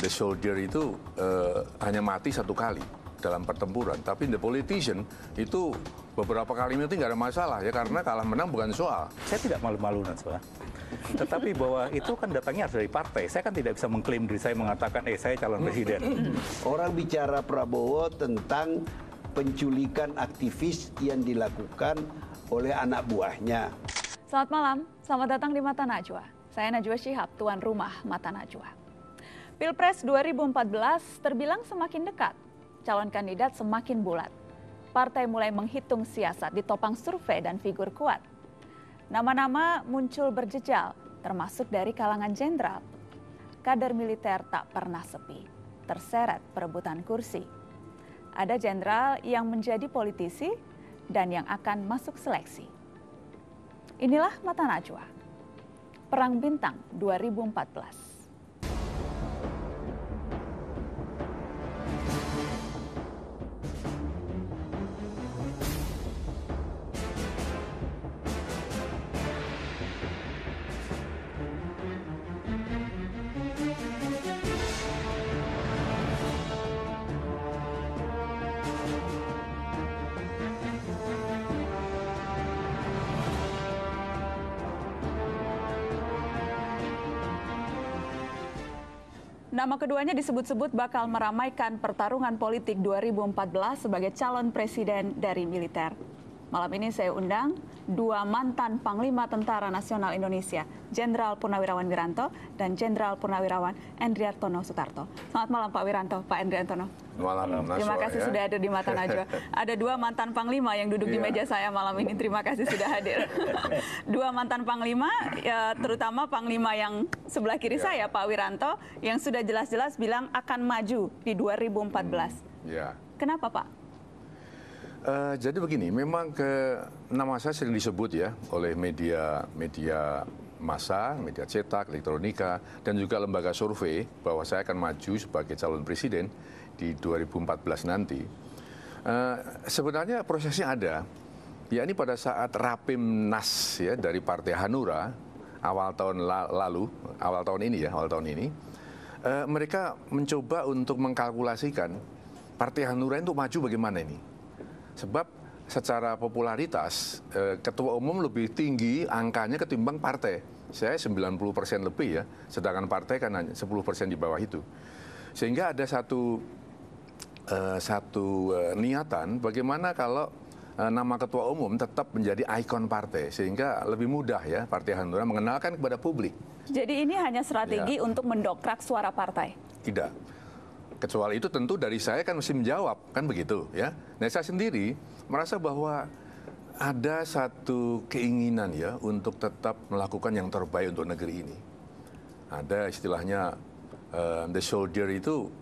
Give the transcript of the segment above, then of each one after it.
the soldier itu hanya mati satu kali dalam pertempuran, tapi the politician itu beberapa kali mati nggak ada masalah ya, karena kalah menang bukan soal. Saya tidak malu-malu, Naswa. Tetapi bahwa itu kan datangnya harus dari partai. Saya kan tidak bisa mengklaim diri saya mengatakan, saya calon presiden. Orang bicara Prabowo tentang penculikan aktivis yang dilakukan oleh anak buahnya. Selamat malam, selamat datang di Mata Najwa. Saya Najwa Shihab, tuan rumah Mata Najwa. Pilpres 2014 terbilang semakin dekat. Calon kandidat semakin bulat. Partai mulai menghitung siasat ditopang survei dan figur kuat. Nama-nama muncul berjejal, termasuk dari kalangan jenderal. Kader militer tak pernah sepi, terseret perebutan kursi. Ada jenderal yang menjadi politisi dan yang akan masuk seleksi. Inilah Mata Najwa, Perang Bintang 2014. Nama keduanya disebut-sebut bakal meramaikan pertarungan politik 2014 sebagai calon presiden dari militer. Malam ini saya undang dua mantan Panglima Tentara Nasional Indonesia, Jenderal Purnawirawan Wiranto dan Jenderal Purnawirawan Endriartono Sutarto. Selamat malam Pak Wiranto, Pak Endriartono. Malam, terima kasih sudah hadir di Mata Najwa. Ada dua mantan Panglima yang duduk di meja saya malam ini. Terima kasih sudah hadir. Dua mantan Panglima, ya, terutama Panglima yang sebelah kiri saya, Pak Wiranto, yang sudah jelas-jelas bilang akan maju di 2014. Kenapa Pak? Jadi begini, memang nama saya sering disebut ya oleh media massa, media cetak, elektronika, dan juga lembaga survei bahwa saya akan maju sebagai calon presiden di 2014 nanti. Sebenarnya prosesnya ada, yakni pada saat Rapimnas ya dari Partai Hanura awal tahun ini, mereka mencoba untuk mengkalkulasikan Partai Hanura itu maju bagaimana ini. Sebab secara popularitas ketua umum lebih tinggi angkanya ketimbang partai. Saya 90% lebih ya, sedangkan partai kan hanya 10% di bawah itu. Sehingga ada satu niatan bagaimana kalau nama ketua umum tetap menjadi ikon partai, sehingga lebih mudah ya Partai Hanura mengenalkan kepada publik. Jadi ini hanya strategi untuk mendokrak suara partai? Tidak. Kecuali itu tentu dari saya kan mesti menjawab, kan begitu ya. Nah saya sendiri merasa bahwa ada satu keinginan ya untuk tetap melakukan yang terbaik untuk negeri ini. Ada istilahnya the soldier itu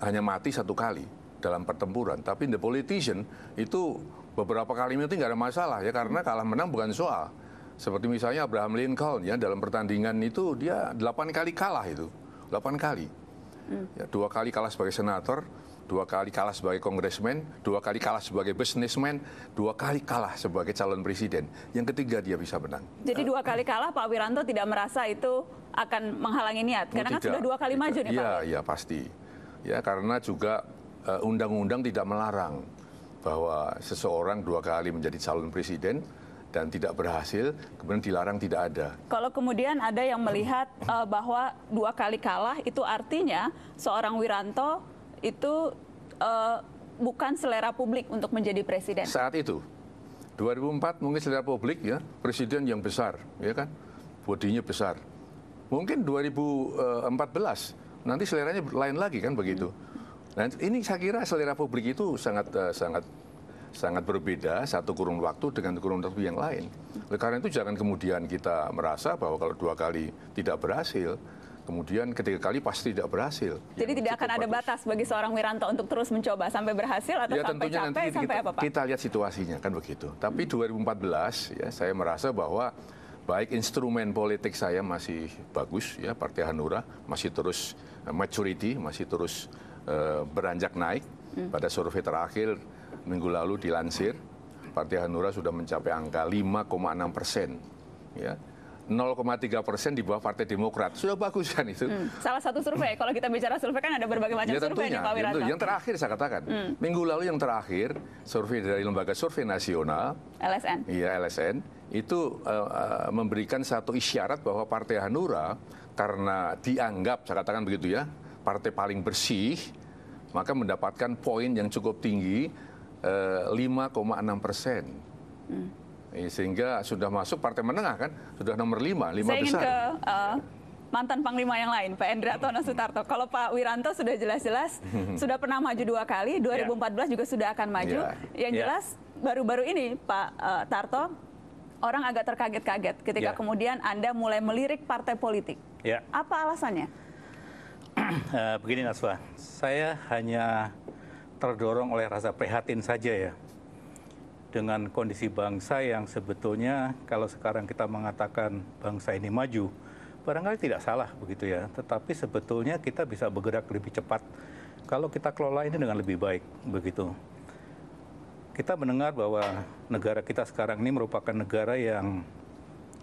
hanya mati satu kali dalam pertempuran, tapi the politician itu beberapa kali mati nggak ada masalah ya, karena kalah menang bukan soal. Seperti misalnya Abraham Lincoln ya, dalam pertandingan itu dia 8 kali kalah itu, 8 kali. Ya, 2 kali kalah sebagai senator, 2 kali kalah sebagai kongresmen, 2 kali kalah sebagai businessman, 2 kali kalah sebagai calon presiden. Yang ketiga dia bisa menang. Jadi 2 kali kalah Pak Wiranto tidak merasa itu akan menghalangi niat? Karena kan sudah 2 kali maju nih Pak. Iya pasti. Ya karena juga undang-undang tidak melarang bahwa seseorang 2 kali menjadi calon presiden dan tidak berhasil, kemudian dilarang tidak ada. Kalau kemudian ada yang melihat bahwa 2 kali kalah itu artinya seorang Wiranto itu bukan selera publik untuk menjadi presiden. Saat itu, 2004 mungkin selera publik ya, presiden yang besar, ya kan, bodinya besar. Mungkin 2014 nanti seleranya lain lagi kan begitu. Nah ini saya kira selera publik itu sangat berbeda satu kurun waktu dengan kurun waktu yang lain. Oleh karena itu jangan kemudian kita merasa bahwa kalau 2 kali tidak berhasil, kemudian ketiga kali pasti tidak berhasil. Jadi tidak akan ada batas bagi seorang Wiranto untuk terus mencoba sampai berhasil atau ya, sampai capek, sampai apa Pak? Kita lihat situasinya kan begitu. Tapi 2014 ya saya merasa bahwa baik instrumen politik saya masih bagus ya, Partai Hanura masih terus maturity, masih terus beranjak naik. Pada survei terakhir minggu lalu dilansir, Partai Hanura sudah mencapai angka 5,6%. Ya. 0,3% di bawah Partai Demokrat. Sudah bagus kan itu? Salah satu survei, kalau kita bicara survei kan ada berbagai macam Ya survei nih tentunya, Pak Wiranto. yang terakhir saya katakan, minggu lalu yang terakhir, survei dari Lembaga Survei Nasional, LSN. iya LSN, itu memberikan satu isyarat bahwa Partai Hanura, karena dianggap, saya katakan begitu ya, partai paling bersih, maka mendapatkan poin yang cukup tinggi, 5,6%. Sehingga sudah masuk partai menengah kan, sudah nomor 5 Saya besar. ingin ke mantan Panglima yang lain, Pak Endra Tono Sutarto. Kalau Pak Wiranto sudah jelas-jelas sudah pernah maju 2 kali, 2014 juga sudah akan maju. Yang jelas baru-baru ini Pak Tarto, orang agak terkaget-kaget ketika kemudian Anda mulai melirik partai politik. Apa alasannya? Begini Naswa, saya hanya terdorong oleh rasa prihatin saja ya. Dengan kondisi bangsa yang sebetulnya kalau sekarang kita mengatakan bangsa ini maju, barangkali tidak salah begitu ya. Tetapi sebetulnya kita bisa bergerak lebih cepat kalau kita kelola ini dengan lebih baik begitu. Kita mendengar bahwa negara kita sekarang ini merupakan negara yang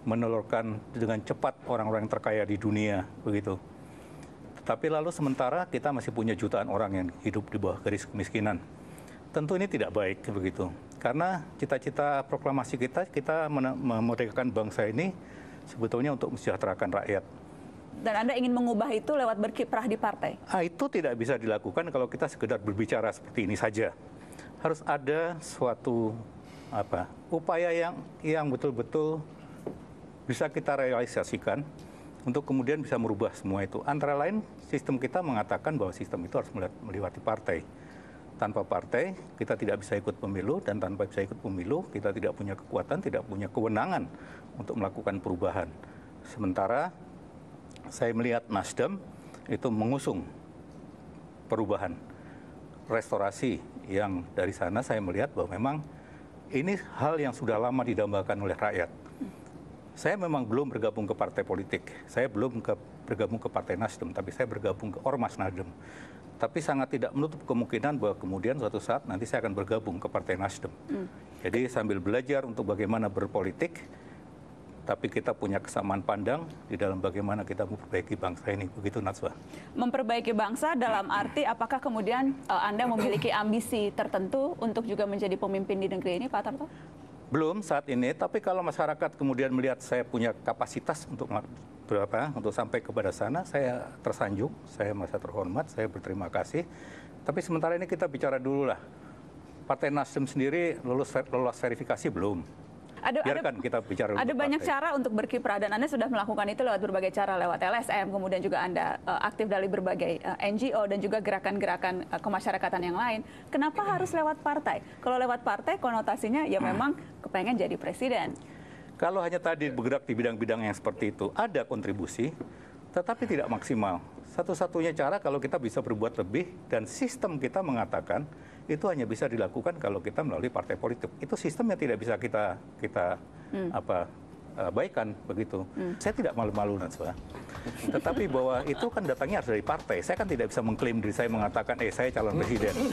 menelurkan dengan cepat orang-orang yang terkaya di dunia begitu. Tetapi lalu sementara kita masih punya jutaan orang yang hidup di bawah garis kemiskinan. Tentu ini tidak baik begitu. Karena cita-cita proklamasi kita memerdekakan bangsa ini sebetulnya untuk mensejahterakan rakyat. Dan Anda ingin mengubah itu lewat berkiprah di partai? Itu tidak bisa dilakukan kalau kita sekedar berbicara seperti ini saja. Harus ada suatu upaya yang betul-betul bisa kita realisasikan untuk kemudian bisa merubah semua itu. Antara lain sistem kita mengatakan bahwa sistem itu harus meliwati partai. Tanpa partai, kita tidak bisa ikut pemilu, dan tanpa bisa ikut pemilu, kita tidak punya kekuatan, tidak punya kewenangan untuk melakukan perubahan. Sementara, saya melihat Nasdem itu mengusung perubahan, restorasi, yang dari sana saya melihat bahwa memang ini hal yang sudah lama didambakan oleh rakyat. Saya memang belum bergabung ke partai politik, saya belum bergabung ke Partai Nasdem, tapi saya bergabung ke Ormas Nasdem. Tapi sangat tidak menutup kemungkinan bahwa kemudian suatu saat nanti saya akan bergabung ke Partai Nasdem. Jadi sambil belajar untuk bagaimana berpolitik, tapi kita punya kesamaan pandang di dalam bagaimana kita memperbaiki bangsa ini. Begitu Natswa. Memperbaiki bangsa dalam arti apakah kemudian Anda memiliki ambisi tertentu untuk juga menjadi pemimpin di negeri ini, Pak Tarto? Belum saat ini, tapi kalau masyarakat kemudian melihat saya punya kapasitas untuk sampai kepada sana, saya tersanjung, saya merasa terhormat, saya berterima kasih. Tapi sementara ini kita bicara dulu lah. Partai Nasdem sendiri lolos verifikasi belum? Biarkan kita bicara dulu. Ada banyak cara untuk berkiprah dan Anda sudah melakukan itu lewat berbagai cara, lewat LSM, kemudian juga Anda aktif dari berbagai NGO dan juga gerakan-gerakan kemasyarakatan yang lain. Kenapa harus lewat partai? Kalau lewat partai konotasinya ya memang kepengen jadi presiden. Kalau hanya tadi bergerak di bidang-bidang yang seperti itu, ada kontribusi, tetapi tidak maksimal. Satu-satunya cara kalau kita bisa berbuat lebih, dan sistem kita mengatakan itu hanya bisa dilakukan kalau kita melalui partai politik. Itu sistem yang tidak bisa kita baikan begitu. Saya tidak malu-malu Natswa. Tetapi bahwa itu kan datangnya harus dari partai. Saya kan tidak bisa mengklaim diri saya mengatakan saya calon presiden.